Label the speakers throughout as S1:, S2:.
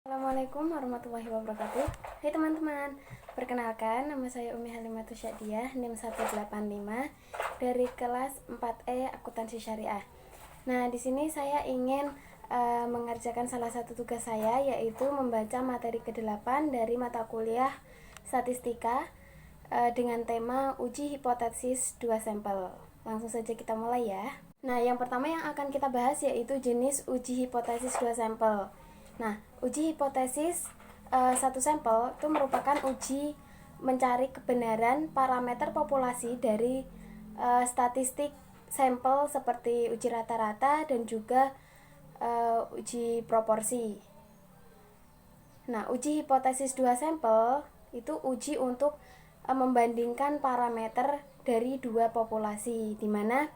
S1: Assalamualaikum warahmatullahi wabarakatuh. Hai teman-teman, perkenalkan nama saya Umi Halimatus Syadiah, NIM 185 dari kelas 4E Akuntansi Syariah. Nah, di sini saya ingin mengerjakan salah satu tugas saya, yaitu membaca materi ke-8 dari mata kuliah Statistika dengan tema uji hipotesis 2 sampel. Langsung saja kita mulai ya. Nah, yang pertama yang akan kita bahas yaitu jenis uji hipotesis 2 sampel. Nah, uji hipotesis satu sampel itu merupakan uji mencari kebenaran parameter populasi dari statistik sampel seperti uji rata-rata dan juga uji proporsi. Nah, uji hipotesis 2 sampel itu uji untuk membandingkan parameter dari dua populasi, di mana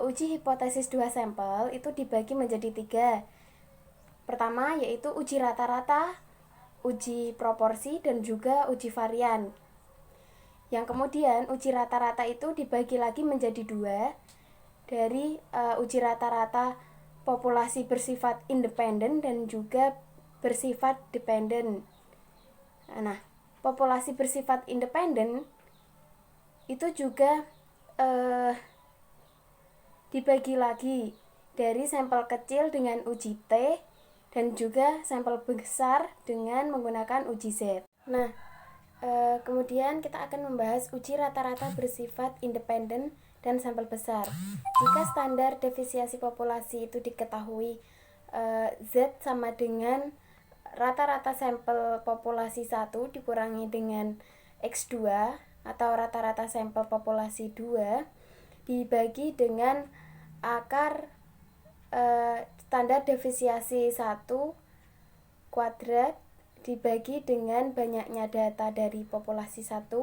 S1: uji hipotesis 2 sampel itu dibagi menjadi 3. Pertama yaitu uji rata-rata, uji proporsi, dan juga uji varian. Yang kemudian uji rata-rata itu dibagi lagi menjadi 2, dari uji rata-rata populasi bersifat independen dan juga bersifat dependen. Nah, populasi bersifat independen itu juga dibagi lagi dari sampel kecil dengan uji T dan juga sampel besar dengan menggunakan uji Z. Nah, kemudian kita akan membahas uji rata-rata bersifat independen dan sampel besar. Jika standar deviasi populasi itu diketahui, Z sama dengan rata-rata sampel populasi 1 dikurangi dengan X2 atau rata-rata sampel populasi 2 dibagi dengan akar standar deviasi 1 kuadrat dibagi dengan banyaknya data dari populasi 1,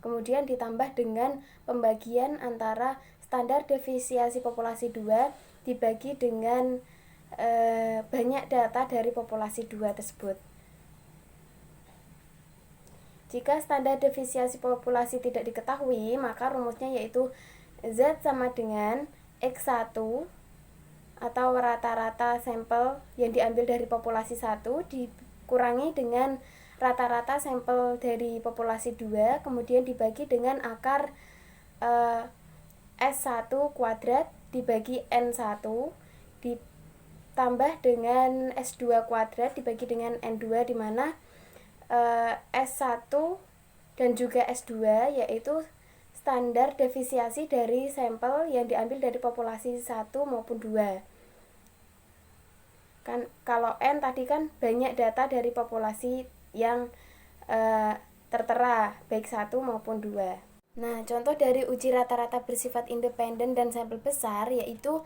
S1: kemudian ditambah dengan pembagian antara standar deviasi populasi 2 dibagi dengan banyak data dari populasi 2 tersebut. Jika standar deviasi populasi tidak diketahui, maka rumusnya yaitu Z sama dengan X1 atau rata-rata sampel yang diambil dari populasi 1 dikurangi dengan rata-rata sampel dari populasi 2, kemudian dibagi dengan akar S1 kuadrat dibagi N1 ditambah dengan S2 kuadrat dibagi dengan N2, di mana S1 dan juga S2 yaitu standar deviasi dari sampel yang diambil dari populasi 1 maupun 2. Kan kalau N tadi kan banyak data dari populasi yang tertera baik 1 maupun 2. Nah, contoh dari uji rata-rata bersifat independen dan sampel besar yaitu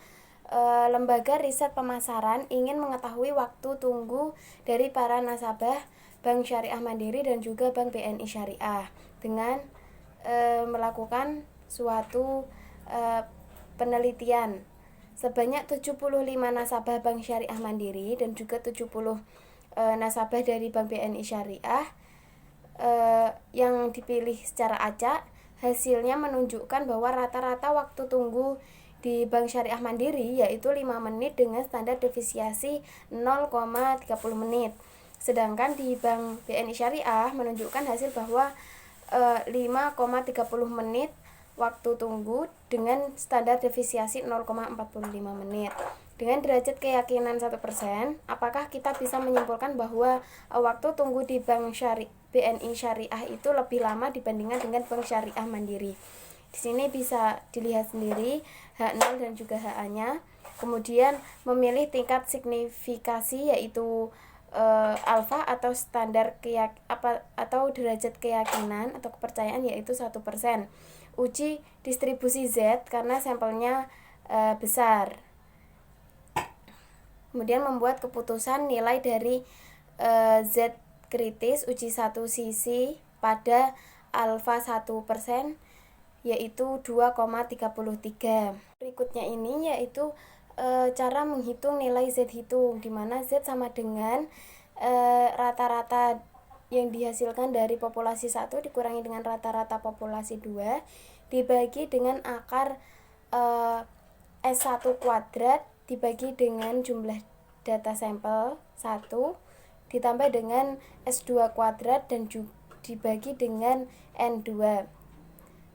S1: lembaga riset pemasaran ingin mengetahui waktu tunggu dari para nasabah Bank Syariah Mandiri dan juga Bank BNI Syariah dengan melakukan suatu penelitian. Sebanyak 75 nasabah Bank Syariah Mandiri dan juga 70 nasabah dari Bank BNI Syariah yang dipilih secara acak. Hasilnya menunjukkan bahwa rata-rata waktu tunggu di Bank Syariah Mandiri yaitu 5 menit dengan standar deviasi 0,30 menit. Sedangkan di Bank BNI Syariah menunjukkan hasil bahwa 5,30 menit waktu tunggu dengan standar deviasi 0,45 menit. Dengan derajat keyakinan 1%, apakah kita bisa menyimpulkan bahwa waktu tunggu di Bank BNI Syariah itu lebih lama dibandingkan dengan Bank Syariah Mandiri? Di sini bisa dilihat sendiri H0 dan juga HA-nya. Kemudian memilih tingkat signifikasi yaitu alfa atau standar atau derajat keyakinan atau kepercayaan yaitu 1%. Uji distribusi Z karena sampelnya besar. Kemudian membuat keputusan nilai dari Z kritis uji satu sisi pada alfa 1% yaitu 2,33. Berikutnya ini yaitu cara menghitung nilai Z hitung, di mana Z sama dengan rata-rata yang dihasilkan dari populasi 1 dikurangi dengan rata-rata populasi 2 dibagi dengan akar S1 kuadrat dibagi dengan jumlah data sampel 1 ditambah dengan S2 kuadrat dan dibagi dengan N2.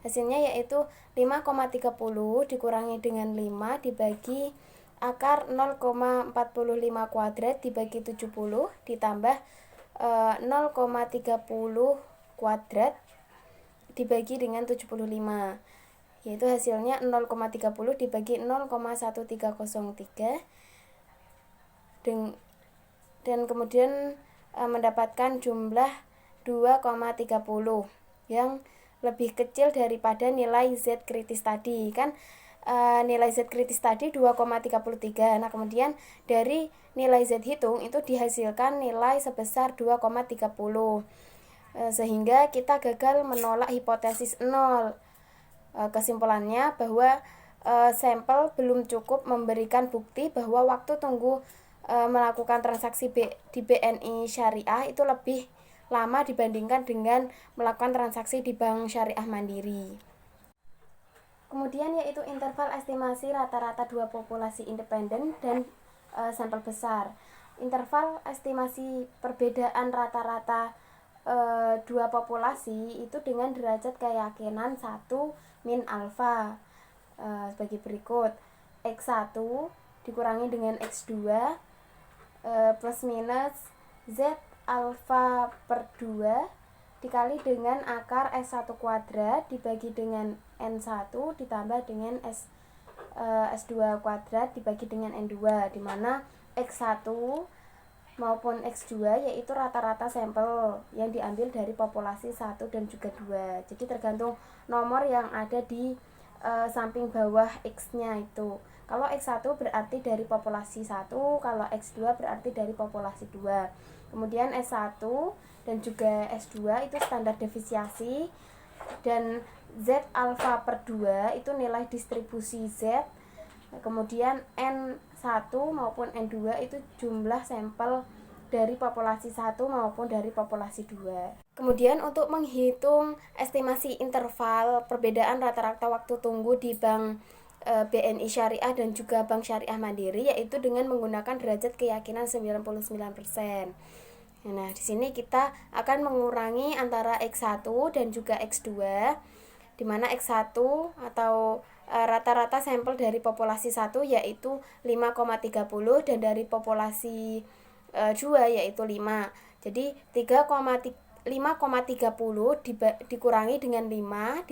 S1: Hasilnya yaitu 5,30 dikurangi dengan 5 dibagi akar 0,45 kuadrat dibagi 70 ditambah 0,30 kuadrat dibagi dengan 75, yaitu hasilnya 0,30 dibagi 0,1303 dan kemudian mendapatkan jumlah 2,30 yang lebih kecil daripada nilai Z kritis tadi. Kan nilai Z kritis tadi 2,33. Nah, kemudian dari nilai Z hitung itu dihasilkan nilai sebesar 2,30. Sehingga kita gagal menolak hipotesis 0. Kesimpulannya bahwa sampel belum cukup memberikan bukti bahwa waktu tunggu melakukan transaksi di BNI Syariah itu lebih lama dibandingkan dengan melakukan transaksi di bank syariah mandiri. Kemudian yaitu interval estimasi rata-rata dua populasi independen dan sampel besar. Interval estimasi perbedaan rata-rata dua populasi itu dengan derajat keyakinan 1 min alfa sebagai berikut. X1 dikurangi dengan X2 plus minus Z alfa per 2 dikali dengan akar S1 kuadrat dibagi dengan N1 ditambah dengan S2 kuadrat dibagi dengan N2, di mana X1 maupun X2 yaitu rata-rata sampel yang diambil dari populasi 1 dan juga 2. Jadi tergantung nomor yang ada di samping bawah X-nya itu. Kalau X1 berarti dari populasi 1, kalau X2 berarti dari populasi 2. Kemudian S1 dan juga S2 itu standar defisiasi, dan Z alfa per 2 itu nilai distribusi Z. Kemudian N1 maupun N2 itu jumlah sampel dari populasi 1 maupun dari populasi 2. Kemudian untuk menghitung estimasi interval perbedaan rata-rata waktu tunggu di bank BNI Syariah dan juga Bank Syariah Mandiri yaitu dengan menggunakan derajat keyakinan 99%. Nah, di sini kita akan mengurangi antara X1 dan juga X2, di mana X1 atau rata-rata sampel dari populasi 1 yaitu 5,30 dan dari populasi 2 yaitu 5. Jadi 5,30 dikurangi dengan 5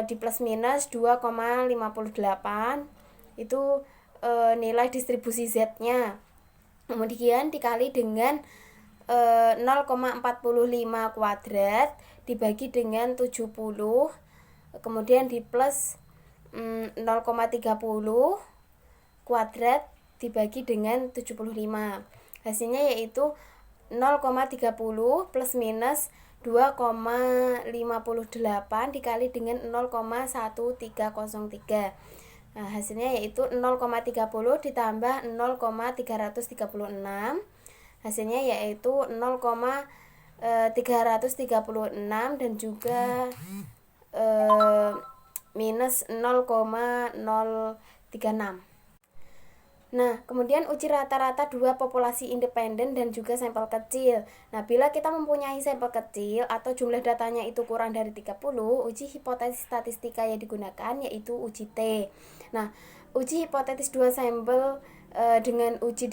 S1: di plus minus 2,58 itu nilai distribusi Z-nya. Kemudian dikali dengan 0,45 kuadrat dibagi dengan 70, kemudian di plus 0,30 kuadrat dibagi dengan 75. Hasilnya yaitu 0,30 plus minus 2,58 dikali dengan 0,1303. Nah, hasilnya yaitu 0,30 ditambah 0,336. Hasilnya yaitu 0,336 dan juga minus 0,036. Nah, kemudian uji rata-rata dua populasi independen dan juga sampel kecil. Nah, bila kita mempunyai sampel kecil atau jumlah datanya itu kurang dari 30, uji hipotesis statistika yang digunakan yaitu uji T. Nah, uji hipotetis dua sampel dengan uji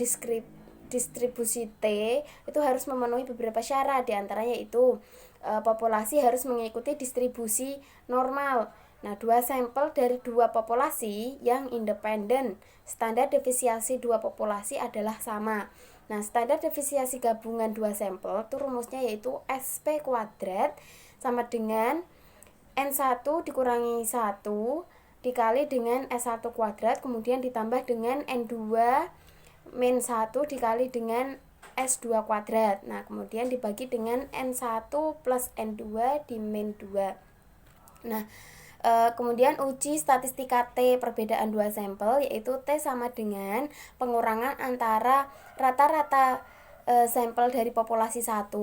S1: distribusi T itu harus memenuhi beberapa syarat, diantaranya yaitu populasi harus mengikuti distribusi normal. Nah, dua sampel dari dua populasi yang independen, standar defisiasi dua populasi adalah sama. Nah, standar defisiasi gabungan dua sampel itu rumusnya yaitu SP kuadrat sama dengan N1 dikurangi 1 dikali dengan S1 kuadrat kemudian ditambah dengan N2 min 1 dikali dengan S2 kuadrat. Nah, kemudian dibagi dengan N1 plus N2 di min 2. Nah, kemudian uji statistika T perbedaan dua sampel yaitu T sama dengan pengurangan antara rata-rata sampel dari populasi 1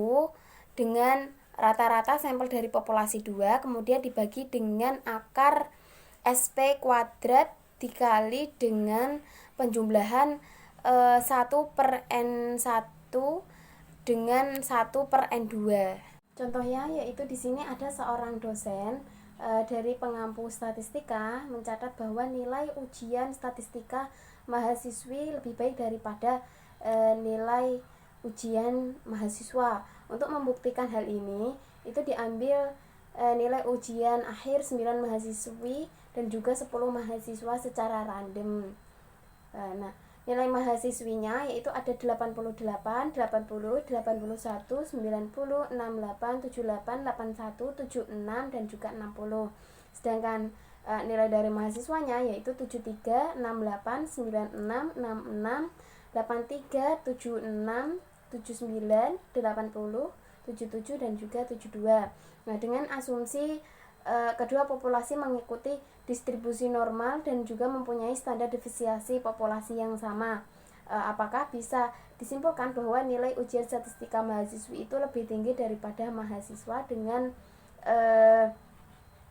S1: dengan rata-rata sampel dari populasi 2 kemudian dibagi dengan akar SP kuadrat dikali dengan penjumlahan 1 per N1 dengan 1/N2. Contohnya yaitu di sini ada seorang dosen dari pengampu statistika mencatat bahwa nilai ujian statistika mahasiswi lebih baik daripada nilai ujian mahasiswa. Untuk membuktikan hal ini, itu diambil nilai ujian akhir 9 mahasiswi dan juga 10 mahasiswa secara random. Nah, nilai mahasiswinya yaitu ada 88, 80, 81, 90, 68, 78, 81, 76 dan juga 60. Sedangkan nilai dari mahasiswanya yaitu 73, 68, 96, 66, 83, 76, 79, 80, 77 dan juga 72. Nah, dengan asumsi kedua populasi mengikuti distribusi normal dan juga mempunyai standar deviasi populasi yang sama, apakah bisa disimpulkan bahwa nilai ujian statistika mahasiswi itu lebih tinggi daripada mahasiswa dengan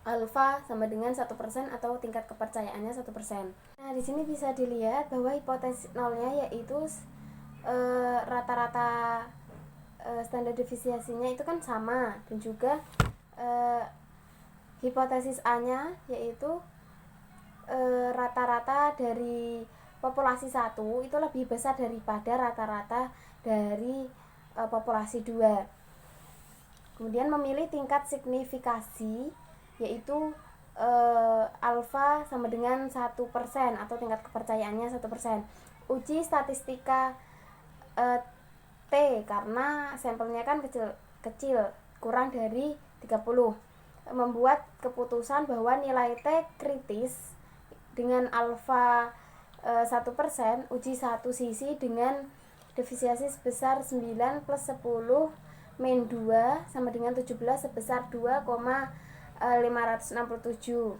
S1: alfa sama dengan 1% atau tingkat kepercayaannya 1%. Nah, di sini bisa dilihat bahwa hipotesis nolnya yaitu rata-rata standar deviasinya itu kan sama, dan juga hipotesis A-nya yaitu rata-rata dari populasi 1 itu lebih besar daripada rata-rata dari populasi 2. Kemudian memilih tingkat signifikasi yaitu alfa sama dengan 1% atau tingkat kepercayaannya 1%. Uji statistika T karena sampelnya kan kecil kurang dari 30. Membuat keputusan bahwa nilai T kritis dengan alfa 1%, uji satu sisi dengan deviasi sebesar 9 plus 10 min 2 sama dengan 17 sebesar 2,567.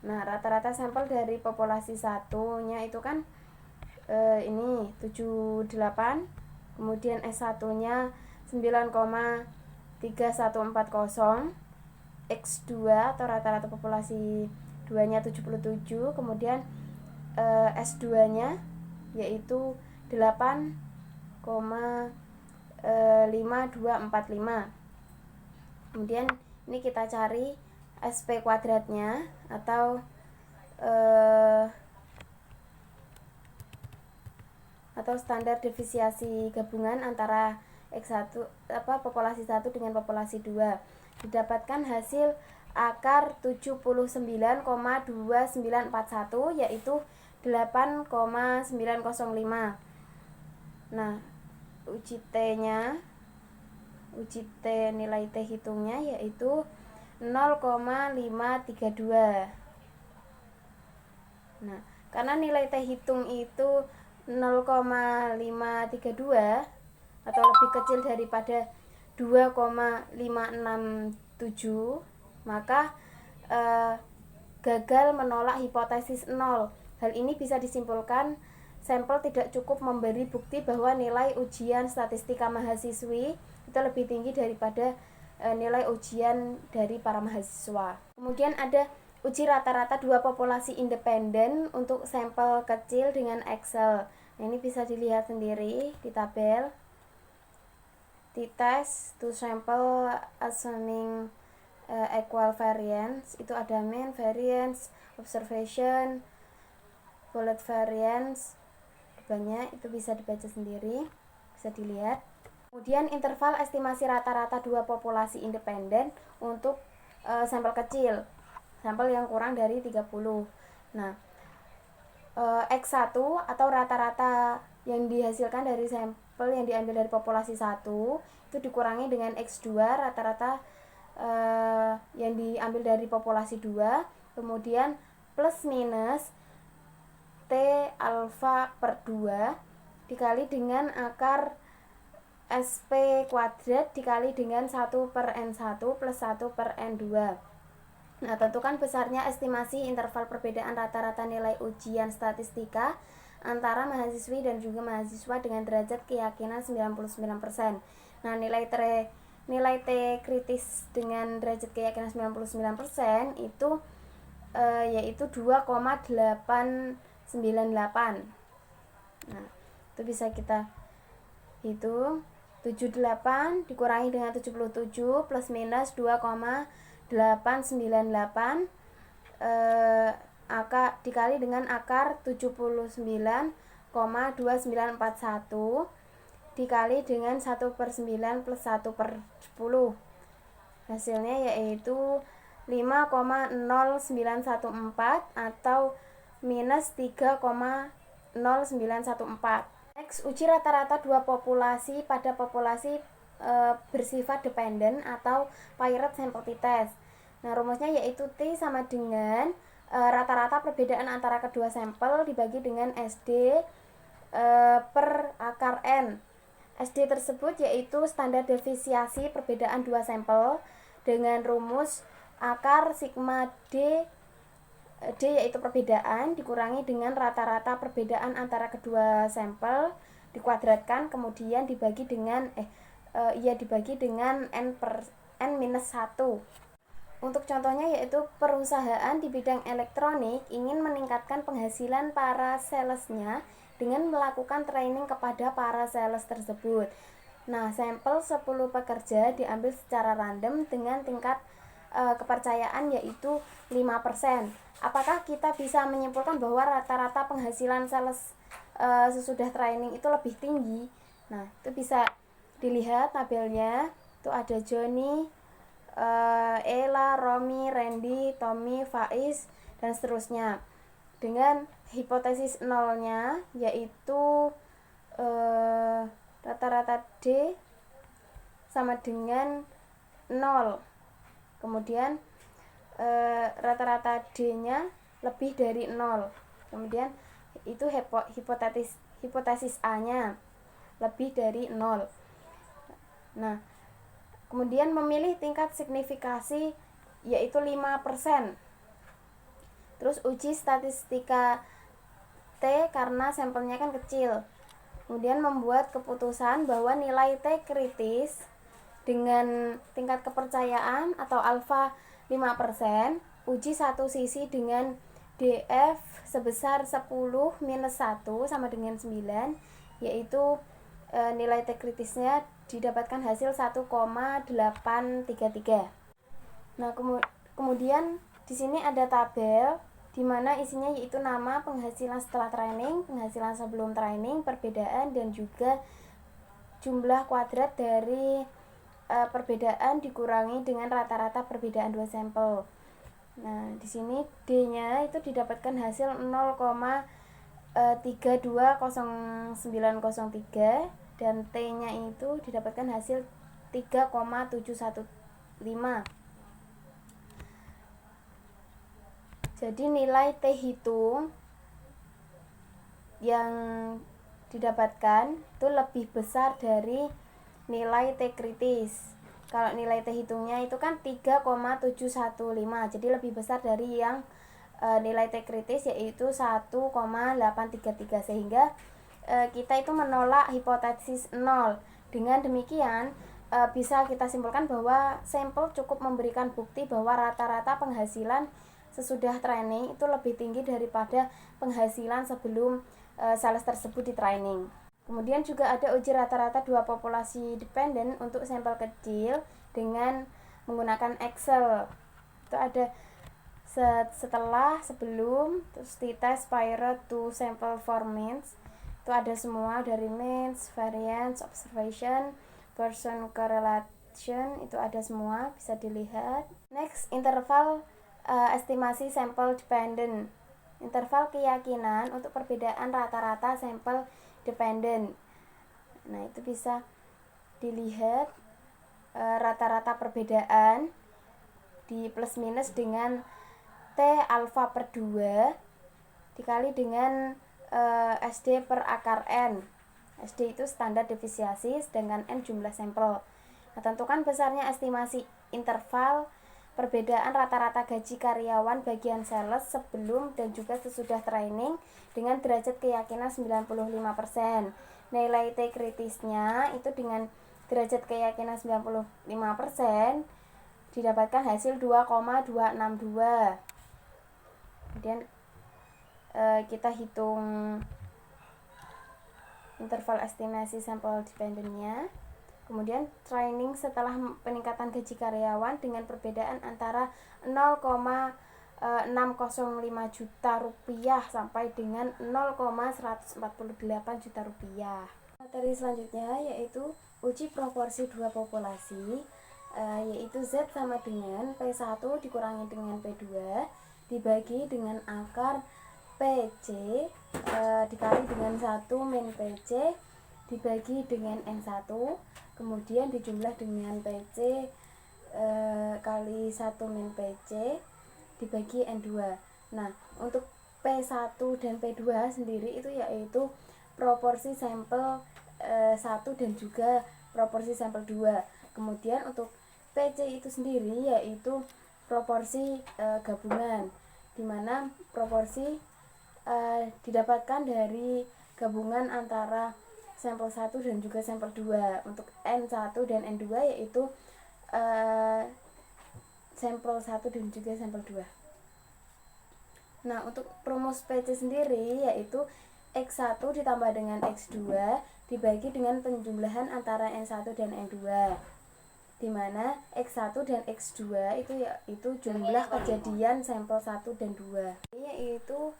S1: Nah, rata-rata sampel dari populasi satunya itu kan ini 78, kemudian S1-nya 9,3140, X2 atau rata-rata populasi 2-nya 77, kemudian S2-nya yaitu 8,5245. Kemudian ini kita cari SP kuadratnya atau standar deviasi gabungan antara X1 populasi 1 dengan populasi 2. Didapatkan hasil akar 79,2941 yaitu 8,905. Nah, uji nilai T hitungnya yaitu 0,532. Nah, karena nilai T hitung itu 0,532 atau lebih kecil daripada 2,567, maka gagal menolak hipotesis 0. Hal ini bisa disimpulkan sampel tidak cukup memberi bukti bahwa nilai ujian statistika mahasiswi itu lebih tinggi daripada nilai ujian dari para mahasiswa. Kemudian ada uji rata-rata dua populasi independen untuk sampel kecil dengan Excel. Nah, ini bisa dilihat sendiri di tabel. T-test to sample assuming equal variance, itu ada mean, variance, observation, bullet variance, banyak, itu bisa dibaca sendiri, bisa dilihat. Kemudian interval estimasi rata-rata dua populasi independen untuk sampel kecil, sampel yang kurang dari 30. Nah, X1 atau rata-rata yang dihasilkan dari sampel yang diambil dari populasi 1 itu dikurangi dengan X2 rata-rata yang diambil dari populasi 2, kemudian plus minus T alfa per 2 dikali dengan akar SP kuadrat dikali dengan 1/N1 plus 1/N2. Nah, tentukan besarnya estimasi interval perbedaan rata-rata nilai ujian statistika antara mahasiswi dan juga mahasiswa dengan derajat keyakinan 99%. Nah, nilai T kritis dengan derajat keyakinan 99% itu yaitu 2,898. Nah, itu bisa kita hitung. 78 dikurangi dengan 77 plus minus 2,898 dikali dengan akar 79,2941 dikali dengan 1/9 plus 1/10. Hasilnya yaitu 5,0914 atau minus 3,0914. Next, uji rata-rata dua populasi pada populasi bersifat dependen atau paired sample t-test. Nah, rumusnya yaitu T sama dengan rata-rata perbedaan antara kedua sampel dibagi dengan SD per akar N. SD tersebut yaitu standar deviasi perbedaan dua sampel dengan rumus akar sigma D yaitu perbedaan dikurangi dengan rata-rata perbedaan antara kedua sampel dikuadratkan kemudian dibagi dengan N-1. Untuk contohnya yaitu perusahaan di bidang elektronik ingin meningkatkan penghasilan para salesnya dengan melakukan training kepada para sales tersebut. Nah, sampel 10 pekerja diambil secara random dengan tingkat kepercayaan yaitu 5%. Apakah kita bisa menyimpulkan bahwa rata-rata penghasilan sales sesudah training itu lebih tinggi? Nah, itu bisa dilihat tabelnya. Itu ada Joni, Ella, Romi, Randy, Tommy, Faiz, dan seterusnya. Dengan hipotesis nolnya yaitu rata-rata D sama dengan 0. Kemudian rata-rata D-nya lebih dari 0. Kemudian itu hipotesis A-nya lebih dari 0. Nah, kemudian memilih tingkat signifikasi yaitu 5%. Terus uji statistika T karena sampelnya kan kecil. Kemudian membuat keputusan bahwa nilai T kritis dengan tingkat kepercayaan atau alfa 5%, uji satu sisi dengan DF sebesar 10 minus 1 sama dengan 9, yaitu nilai T kritisnya didapatkan hasil 1,833. Nah, kemudian di sini ada tabel di mana isinya yaitu nama, penghasilan setelah training, penghasilan sebelum training, perbedaan, dan juga jumlah kuadrat dari perbedaan dikurangi dengan rata-rata perbedaan dua sampel. Nah, di sini D-nya itu didapatkan hasil 0,320903 dan T-nya itu didapatkan hasil 3,715. Jadi nilai T hitung yang didapatkan itu lebih besar dari nilai T kritis. Kalau nilai T hitungnya itu kan 3,715, jadi lebih besar dari yang nilai T kritis yaitu 1,833, sehingga kita itu menolak hipotesis 0. Dengan demikian bisa kita simpulkan bahwa sampel cukup memberikan bukti bahwa rata-rata penghasilan sesudah training itu lebih tinggi daripada penghasilan sebelum sales tersebut di training. Kemudian juga ada uji rata-rata dua populasi dependen untuk sampel kecil dengan menggunakan Excel. Itu ada setelah, sebelum, terus t-test, paired, to sample for means. Itu ada semua dari means, variance, observation, Pearson correlation, itu ada semua, bisa dilihat. Next, interval estimasi sampel dependent. Interval keyakinan untuk perbedaan rata-rata sampel dependent. Nah, itu bisa dilihat rata-rata perbedaan di plus minus dengan T alfa per 2 dikali dengan SD per akar N. SD itu standar deviasi sedangkan N jumlah sampel. Nah, tentukan besarnya estimasi interval perbedaan rata-rata gaji karyawan bagian sales sebelum dan juga sesudah training dengan derajat keyakinan 95%. Nilai T kritisnya itu dengan derajat keyakinan 95% didapatkan hasil 2,262. Kemudian kita hitung interval estimasi sampel dependentnya. Kemudian training setelah peningkatan gaji karyawan dengan perbedaan antara 0,605 juta rupiah sampai dengan 0,148 juta rupiah. Materi selanjutnya yaitu uji proporsi dua populasi, yaitu Z sama dengan P1 dikurangi dengan P2 dibagi dengan akar PC dikali dengan 1 min PC dibagi dengan N1, kemudian dijumlah dengan PC kali 1 min PC dibagi N2. Nah, untuk P1 dan P2 sendiri itu yaitu proporsi sampel 1 dan juga proporsi sampel 2. Kemudian untuk PC itu sendiri yaitu proporsi gabungan, di mana proporsi didapatkan dari gabungan antara sampel 1 dan juga sampel 2. Untuk N1 dan N2 yaitu sampel 1 dan juga sampel 2. Nah, untuk rumus PC sendiri yaitu X1 ditambah dengan X2 dibagi dengan penjumlahan antara N1 dan N2, di mana X1 dan X2 itu jumlah kejadian sampel 1 dan 2. Yaitu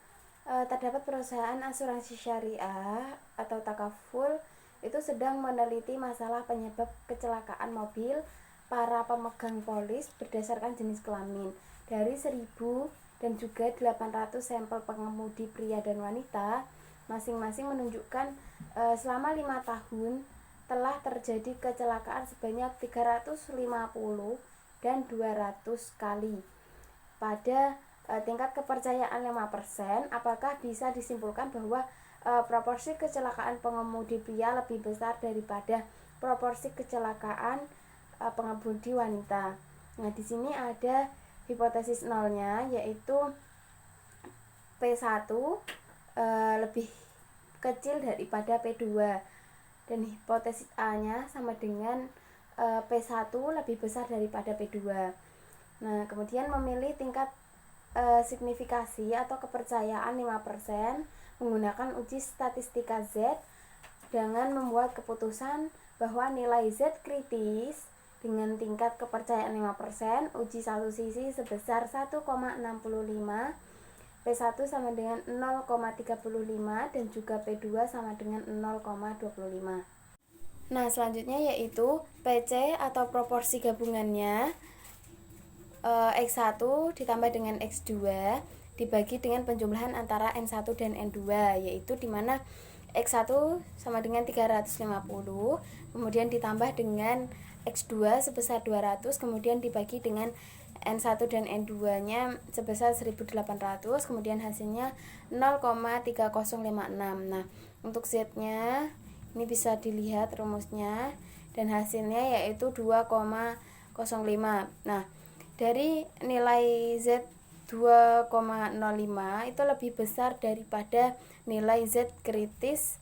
S1: terdapat perusahaan asuransi syariah atau takaful itu sedang meneliti masalah penyebab kecelakaan mobil para pemegang polis berdasarkan jenis kelamin. Dari 1000 dan juga 800 sampel pengemudi pria dan wanita, masing-masing menunjukkan selama 5 tahun telah terjadi kecelakaan sebanyak 350 dan 200 kali. Pada tingkat kepercayaan 5%, apakah bisa disimpulkan bahwa proporsi kecelakaan pengemudi pria lebih besar daripada proporsi kecelakaan pengemudi wanita? Nah, di sini ada hipotesis nolnya yaitu P1 lebih kecil daripada P2, dan hipotesis A-nya sama dengan P1 lebih besar daripada P2. Nah, kemudian memilih tingkat signifikasi atau kepercayaan 5% menggunakan uji statistika Z dengan membuat keputusan bahwa nilai Z kritis dengan tingkat kepercayaan 5%, uji satu sisi sebesar 1,65, P1 sama dengan 0,35 dan juga P2 sama dengan 0,25. Nah, selanjutnya yaitu PC atau proporsi gabungannya X1 ditambah dengan X2 dibagi dengan penjumlahan antara N1 dan N2, yaitu dimana X1 sama dengan 350, kemudian ditambah dengan X2 sebesar 200, kemudian dibagi dengan N1 dan N2 nya sebesar 1800, kemudian hasilnya 0,3056. Nah, untuk Z nya ini bisa dilihat rumusnya, dan hasilnya yaitu 2,05. Nah, dari nilai Z 2,05 itu lebih besar daripada nilai Z kritis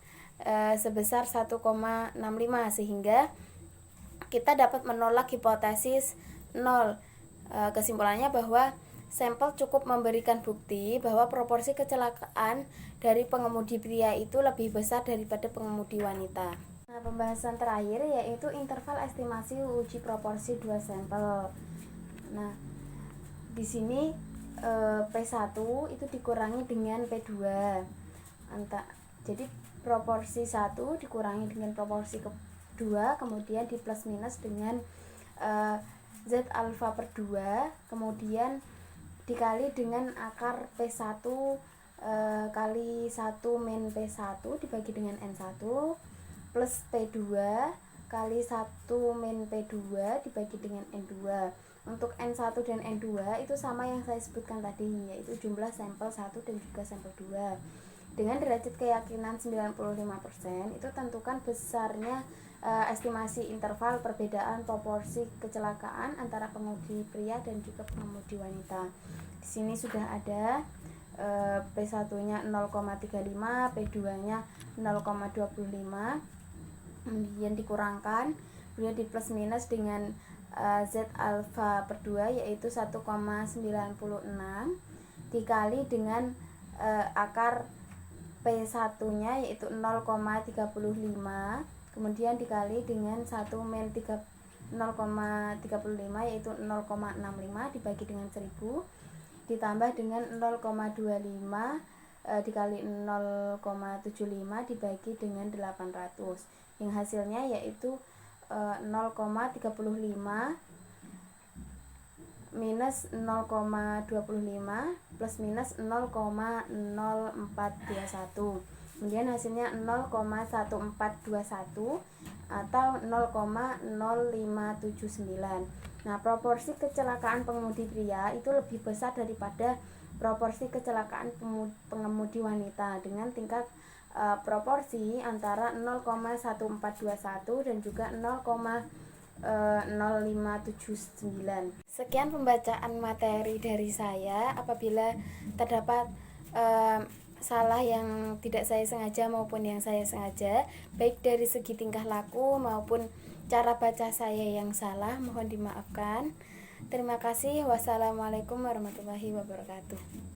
S1: sebesar 1,65, sehingga kita dapat menolak hipotesis 0. Kesimpulannya bahwa sampel cukup memberikan bukti bahwa proporsi kecelakaan dari pengemudi pria itu lebih besar daripada pengemudi wanita. Nah, pembahasan terakhir yaitu interval estimasi uji proporsi dua sampel. Nah, di sini P1 itu dikurangi dengan P2. Jadi proporsi 1 dikurangi dengan proporsi kedua, kemudian di plus minus dengan Z alfa per 2, kemudian dikali dengan akar P1 kali 1 min P1 dibagi dengan N1 plus P2 kali 1 min P2 dibagi dengan N2. Untuk N1 dan N2 itu sama yang saya sebutkan tadi, yaitu jumlah sampel 1 dan juga sampel 2. Dengan derajat keyakinan 95%, itu tentukan besarnya estimasi interval perbedaan proporsi kecelakaan antara pengemudi pria dan juga pengemudi wanita. Di sini sudah ada P1-nya 0,35, P2-nya 0,25, kemudian dikurangkan, kemudian di plus minus dengan Z alfa per 2 yaitu 1,96 dikali dengan akar P1 nya yaitu 0,35, kemudian dikali dengan 1 min 0,35 yaitu 0,65 dibagi dengan 1000 ditambah dengan 0,25 dikali 0,75 dibagi dengan 800 yang hasilnya yaitu 0,35 minus 0,25 plus minus 0,0421, kemudian hasilnya 0,1421 atau 0,0579. Nah, proporsi kecelakaan pengemudi pria itu lebih besar daripada proporsi kecelakaan pengemudi wanita dengan tingkat proporsi antara 0,1421 dan juga 0,0579. Sekian pembacaan materi dari saya. Apabila terdapat salah yang tidak saya sengaja maupun yang saya sengaja, baik dari segi tingkah laku maupun cara baca saya yang salah, mohon dimaafkan. Terima kasih. Wassalamualaikum warahmatullahi wabarakatuh.